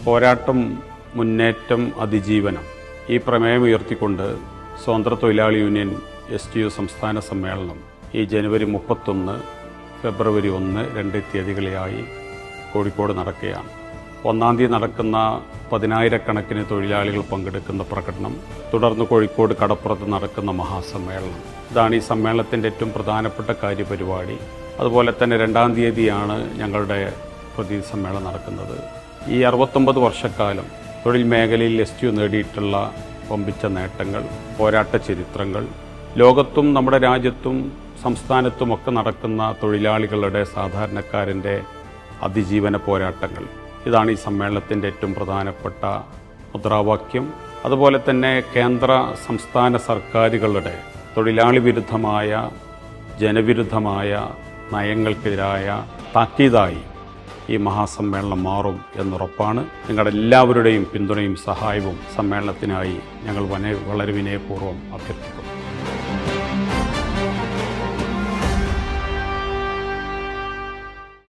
പോരാട്ടം, മുന്നേറ്റം, അതിജീവനം ഈ പ്രമേയം ഉയർത്തിക്കൊണ്ട് സ്വതന്ത്ര തൊഴിലാളി യൂണിയൻ STU സംസ്ഥാന സമ്മേളനം ഈ ജനുവരി 31, ഫെബ്രുവരി 1, 2 തീയതികളിലായി കോഴിക്കോട് നടക്കുകയാണ്. 1-ാം തീയതി നടക്കുന്ന 10,000-കണക്കിന് തൊഴിലാളികൾ പങ്കെടുക്കുന്ന പ്രകടനം, തുടർന്ന് കോഴിക്കോട് കടപ്പുറത്ത് നടക്കുന്ന മഹാസമ്മേളനം. ഇതാണ് ഈ സമ്മേളനത്തിൻ്റെ ഏറ്റവും പ്രധാനപ്പെട്ട കാര്യപരിപാടി. അതുപോലെ തന്നെ 2-ാം തീയതിയാണ് ഞങ്ങളുടെ പ്രതിനിധി സമ്മേളനം നടക്കുന്നത്. ഈ 69 വർഷക്കാലം തൊഴിൽ മേഖലയിൽ STU നേടിയിട്ടുള്ള വമ്പിച്ച നേട്ടങ്ങൾ, പോരാട്ട ചരിത്രങ്ങൾ, ലോകത്തും നമ്മുടെ രാജ്യത്തും സംസ്ഥാനത്തുമൊക്കെ നടക്കുന്ന തൊഴിലാളികളുടെ, സാധാരണക്കാരൻ്റെ അതിജീവന പോരാട്ടങ്ങൾ, ഇതാണ് ഈ സമ്മേളനത്തിൻ്റെ ഏറ്റവും പ്രധാനപ്പെട്ട മുദ്രാവാക്യം. അതുപോലെ തന്നെ കേന്ദ്ര സംസ്ഥാന സർക്കാരുകളുടെ തൊഴിലാളി വിരുദ്ധമായ, ജനവിരുദ്ധമായ നയങ്ങൾക്കെതിരായ താക്കീതായി ഈ മഹാസമ്മേളനം മാറും എന്നുറപ്പാണ്. നിങ്ങളുടെ എല്ലാവരുടെയും പിന്തുണയും സഹായവും സമ്മേളനത്തിനായി ഞങ്ങൾ വളരെ വിനയപൂർവ്വം അഭ്യർത്ഥിക്കുന്നു.